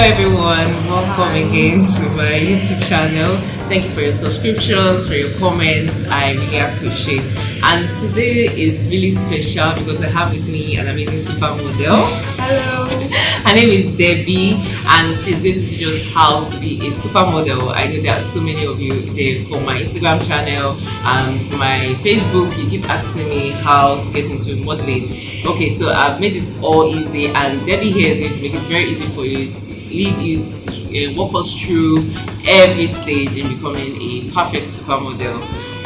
everyone, welcome Hi. again to my YouTube channel. Thank you for your subscriptions, for your comments. I really appreciate. And today is really special because I have with me an amazing supermodel. Hello. Her name is Debbie, and she's going to teach us how to be a supermodel. I know there are so many of you there from my Instagram channel and my Facebook. You keep asking me how to get into modeling. Okay, so I've made it all easy, and Debbie here is going to make it very easy for you, lead you, walk us through every stage in becoming a perfect supermodel.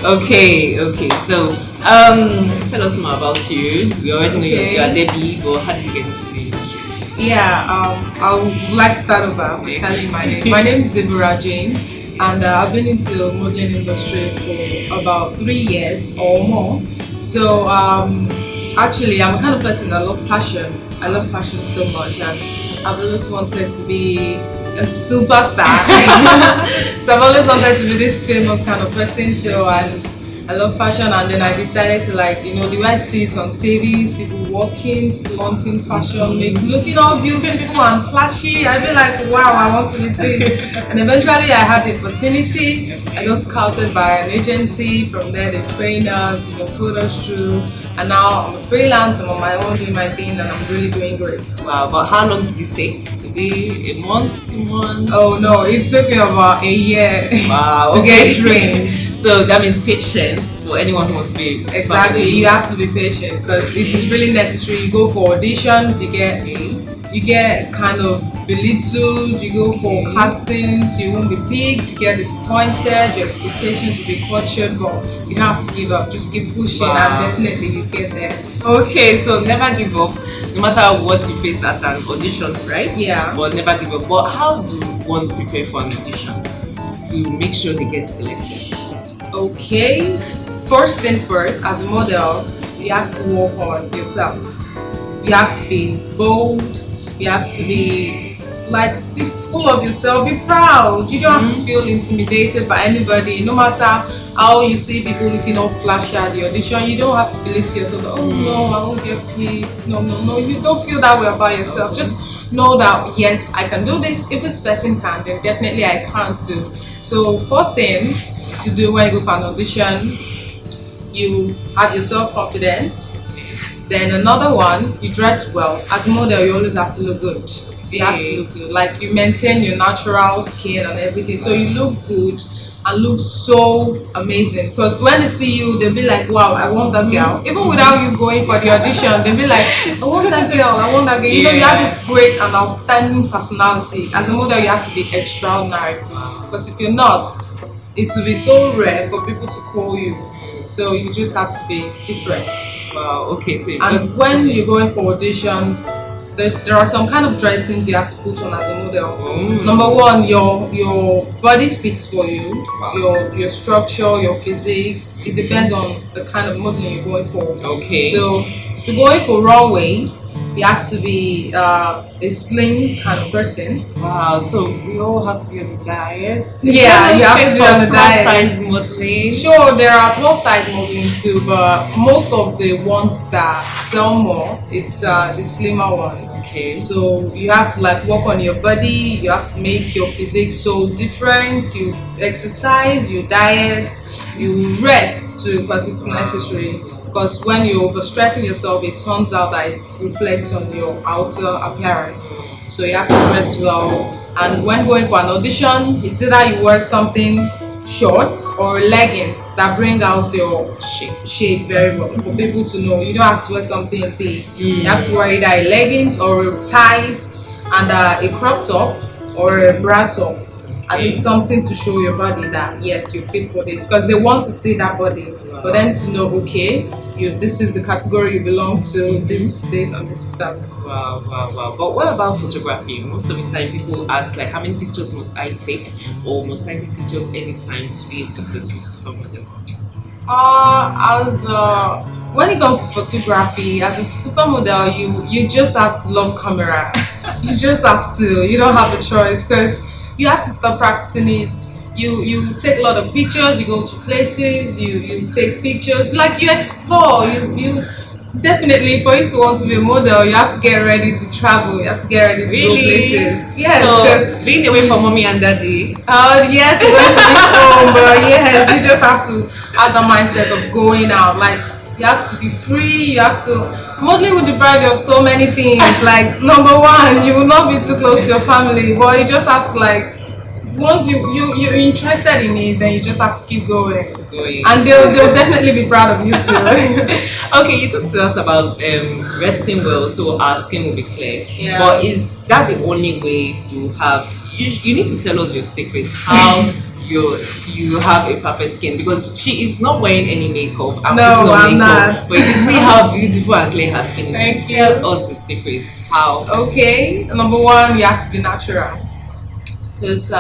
Okay. So tell us more about you. We already know you are Debbie, but how did you get into the industry? Yeah, I would like to start over by telling you my name. My name is Deborah James, and I've been into the modeling industry for about 3 years or more. So actually, I'm a kind of person that love fashion. I love fashion so much, and I've always wanted to be a superstar. So I've always wanted to be this famous kind of person. So I love fashion, and then I decided to, like, the way I see it on TVs, people walking, flaunting fashion, looking all beautiful and flashy. I feel like, wow, I want to be this. And eventually I had the opportunity. I got scouted by an agency. From there, the trainers, put us through. And now I'm a freelance, I'm on my own doing my thing, and I'm really doing great. Wow, but how long did it take? Is it a month, 2 months? Oh no, it took me about a year Wow, to okay. get trained. So that means patience for anyone who wants to be Exactly, you have to be patient because it is really necessary. You go for auditions, you get kind of belittled, you go for castings, you won't be picked, you get disappointed, your expectations will be cut short, but you don't have to give up, just keep pushing. Wow. And definitely you get there. Okay, so never give up, no matter what you face at an audition, right? Yeah. But never give up. But how do one prepare for an audition to make sure they get selected? Okay, first thing first, as a model, you have to work on yourself. You have to be bold, you have to be full of yourself, be proud. You don't have to feel intimidated by anybody, no matter how you see people looking all flashy at the audition. You don't have to belittle yourself, oh no, I won't get picked. No, you don't feel that way about yourself. Just know that, yes, I can do this. If this person can, then definitely I can too. So first thing to do when you go for an audition, you have your self-confidence. Then another one, you dress well. As a model, you always have to look good. You have to look good. Like, you maintain your natural skin and everything. So you look good and look so amazing. Because when they see you, they'll be like, wow, I want that girl. Even without you going for the audition, they'll be like, I want that girl, I want that girl. You have this great and outstanding personality. As a model, you have to be extraordinary. Because if you're not, it will be so rare for people to call you. So you just have to be different. Wow, okay. So And when you're going for auditions, there are some kind of dressings you have to put on as a model. Number one, your body speaks for you. Your structure, your physique. It depends on the kind of modeling you're going for. Okay. So if you're going for runway, you have to be a slim kind of person. Wow, so we all have to be on the diet. Yeah, you have to be on the diet. Size modeling. Sure, there are plus size modeling too, but most of the ones that sell more, it's the slimmer ones. Okay. So you have to work on your body. You have to make your physique so different. You exercise, you diet, you rest too, because it's necessary. Because when you're overstressing yourself, it turns out that it reflects on your outer appearance. So you have to dress well. And when going for an audition, it's either you wear something short or leggings that bring out your shape very well for people to know. You don't have to wear something big. You have to wear either a leggings or a tight and a crop top or a bra top. At least something to show your body that, yes, you're fit for this. Because they want to see that body. For them to know, okay, this is the category you belong to, this, and this is that. Wow. But what about photography? Most of the time people ask, how many pictures must I take? Or must I take pictures anytime to be a successful supermodel? When it comes to photography, as a supermodel, you just have to love camera. You just have to. You don't have a choice, because you have to start practicing it. You take a lot of pictures, you go to places, you take pictures, you explore, Definitely, for you to want to be a model, you have to get ready to travel. You have to get ready to go Really? places. Yes, So because being away from mommy and daddy. yes, you're going to this home, but yes, you just have to have the mindset of going out. Like you have to be free. You have to. Modeling will deprive you of so many things. Like number one, you will not be too close to your family, but you just have to like once you're interested in it, then you just have to keep going. And they'll definitely be proud of you too. Okay, you talked to us about resting well, so our skin will be clear. Yeah. But is that the only way to have? You need to tell us your secret. How you have a perfect skin, because she is not wearing any makeup. I'm No, I'm makeup, not. but you can see how beautiful and clear her skin is. Thank you. Tell us the secret. How? Okay, number one, you have to be natural because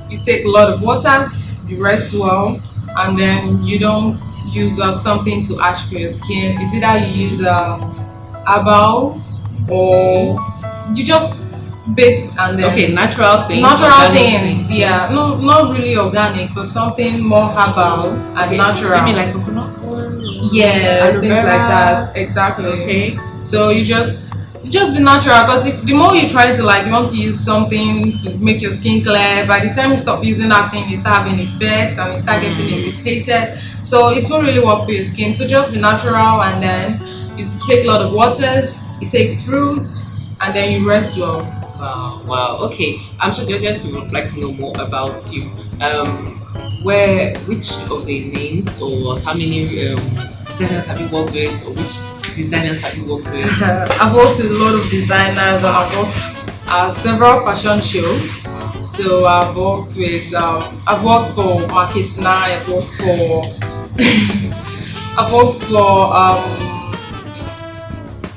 you take a lot of water, you rest well, and then you don't use something to ash for your skin. Is it that you use herbals or you just bits and then Okay, natural things. natural organic things, yeah, no, not really organic, but something more herbal and Okay. natural. Do you mean like coconut oil? Yeah, Aloe things like vera? that. Exactly. Okay. So you just be natural, because if the more you try to like you want to use something to make your skin clear, by the time you stop using that thing, you start having effects and you start getting irritated. So it won't really work for your skin. So just be natural, and then you take a lot of waters, you take fruits, and then you rest well. Wow. Okay. I'm sure the audience would like to know more about you. Which of the names or how many designers have you worked with, or which designers have you worked with? I've worked with a lot of designers, and I've worked several fashion shows. So I've worked for Market Now. I've worked for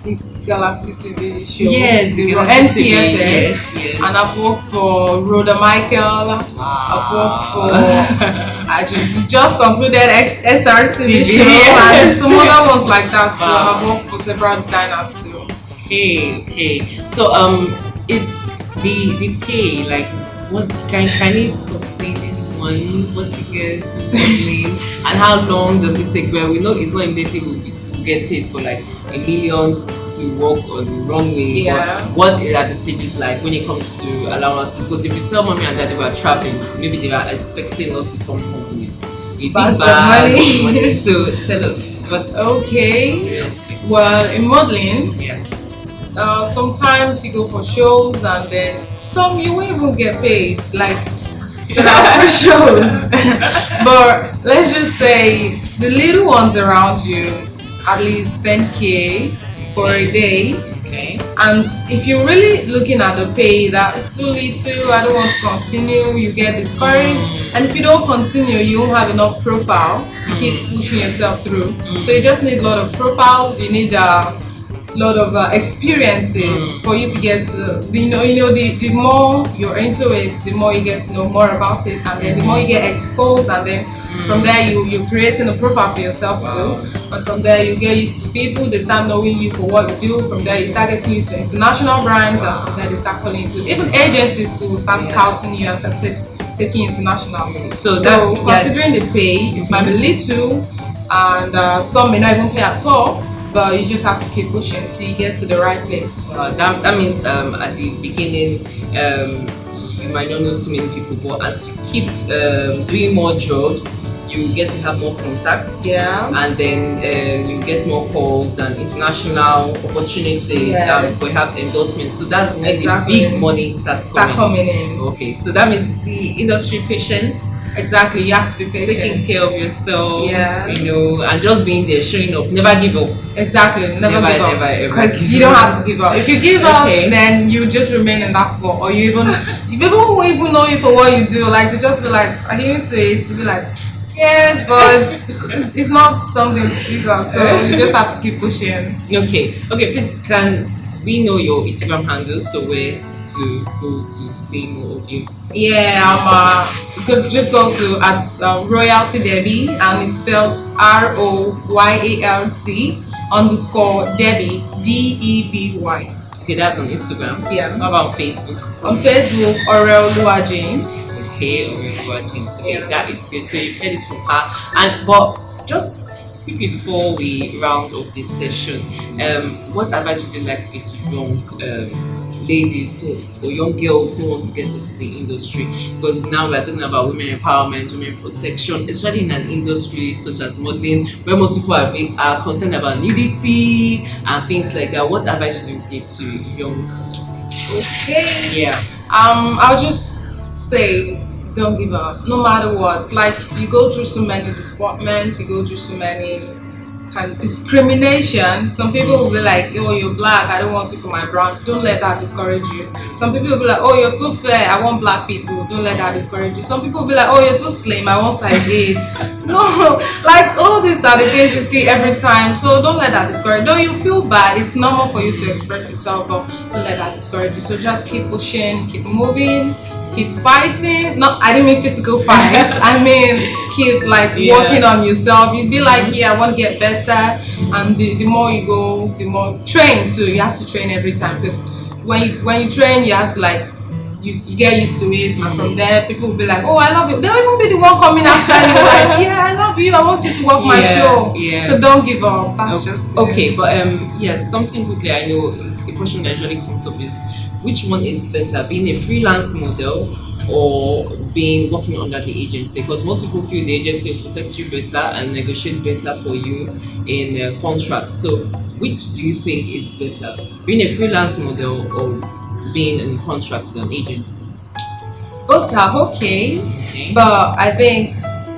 this Galaxy TV show. Yes, the NTFS. yes. And I've worked for Rhoda Michael. I've worked for I just concluded SRTV show and some other ones like that. So I've worked for several designers too. Okay. So it's the pay, like what can it sustain anyone? What you get modeling, and how long does it take? Well, we know it's not immediately we'll get paid for like a million to walk on the runway. Yeah. But what are the stages like when it comes to allowances? Because if you tell mommy and daddy we are traveling, maybe they are expecting us to come home with a big Bags of bag money. of money. So tell us. But Okay. Well, in modeling, sometimes you go for shows, and then some you won't even get paid, like for shows. But let's just say the little ones around you, at least 10K for a day. Okay. And if you're really looking at the pay that is too little, I don't want to continue, you get discouraged. And if you don't continue, you won't have enough profile to keep pushing yourself through. So you just need a lot of profiles, you need a lot of experiences for you to get the more you're into it, the more you get to know more about it, and then the more you get exposed, and then from there you're creating a profile for yourself too. And from there you get used to people, they start knowing you for what you do. From there you start getting used to international brands, and from there they start calling you to even agencies to start scouting you and start taking you international. So considering the pay, it might be little, and some may not even pay at all. But you just have to keep pushing till you get to the right place. That means at the beginning you might not know so many people, but as you keep doing more jobs, you get to have more contacts. Yeah. And then you get more calls and international opportunities, perhaps endorsements. So that's when the big money starts coming in. Okay, so that means the industry patience. Exactly, you have to be patient. Taking care of yourself, Yeah. And just being there, showing up. Never give up. Exactly, never give up. Never, because you don't have to give up. If you give up, then you just remain in that spot, or people won't even know you for what you do. Like they just be like, "Are you into it?" You be like, "Yes," but it's not something to speak of. So you just have to keep pushing. Okay. Please, can we know your Instagram handle so where to go to see more of you? Yeah, just go to at Royalty Debbie, and it's spelled ROYALT_Debbie DEBY. Okay, that's on Instagram. Yeah. How about Facebook? On Facebook, Oreoluwa James. Okay, Oreoluwa James. Okay, that is good. So you heard it from her, but just quickly before we round up this session, what advice would you like to give to young ladies or young girls who want to get into the industry? Because now we're talking about women empowerment, women protection, especially in an industry such as modeling, where most people are concerned about nudity and things like that. What advice would you give to young? Okay. Yeah. I'll just say don't give up, no matter what. Like you go through so many disappointments, you go through so many kind of discrimination. Some people will be like, "Oh, you're black. I don't want you for my brown." Don't let that discourage you. Some people will be like, "Oh, you're too fair. I want black people." Don't let that discourage you. Some people will be like, "Oh, you're too slim. I want size 8." No, like all these are the things we see every time. So don't let that discourage. Though you feel bad, it's normal for you to express yourself, but don't let that discourage you. So just keep pushing, keep moving, keep fighting. No, I didn't mean physical fights. I mean keep like working on yourself. You'd be like, yeah, I want to get better. And the more you go, the more train too. You have to train every time, because when you train, you have to like you get used to it, and from there people will be like, oh, I love you. They'll even be the one coming after you like, yeah, I love you. I want you to work my show. Yeah. So don't give up. That's just okay. It. But yes, something quickly. I know a question that usually comes up is, which one is better, being a freelance model or being working under the agency? Because most people feel the agency will protect you better and negotiate better for you in a contract. So which do you think is better, being a freelance model or being in contract with an agency? Both are okay, but I think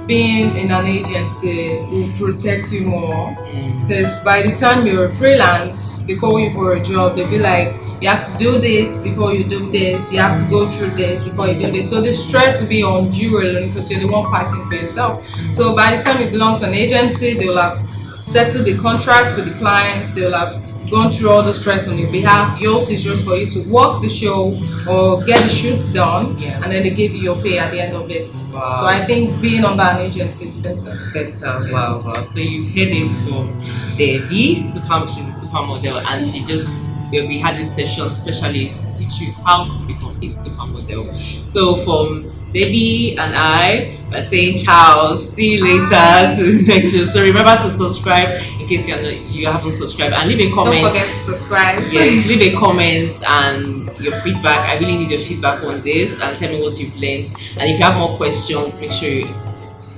being in an agency will protect you more, because by the time you're a freelance, they call you for a job, they'll be like, you have to do this before you do this, you have to go through this before you do this. So the stress will be on you alone, because you're the one fighting for yourself. So by the time you belong to an agency, they will have settled the contract with the client, they will have gone through all the stress on your behalf. Yours is just for you to work the show or get the shoots done, and then they give you your pay at the end of it. Wow. So I think being under an agency is better. Better. Wow. So you've heard it from Debbie. She's a supermodel, and she just we had this session specially to teach you how to become a supermodel. So from Baby and I are saying ciao. See you later to the next show. So remember to subscribe in case you haven't subscribed, and leave a comment. Don't forget to subscribe. Yes, leave a comment and your feedback. I really need your feedback on this, and tell me what you've learned. And if you have more questions, make sure you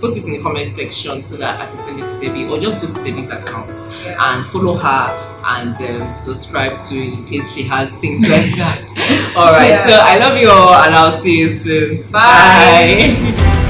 put it in the comment section so that I can send it to Debbie, or just go to Debbie's account and follow her and subscribe to in case she has things like that. All right, so I love you all, and I'll see you soon. Bye.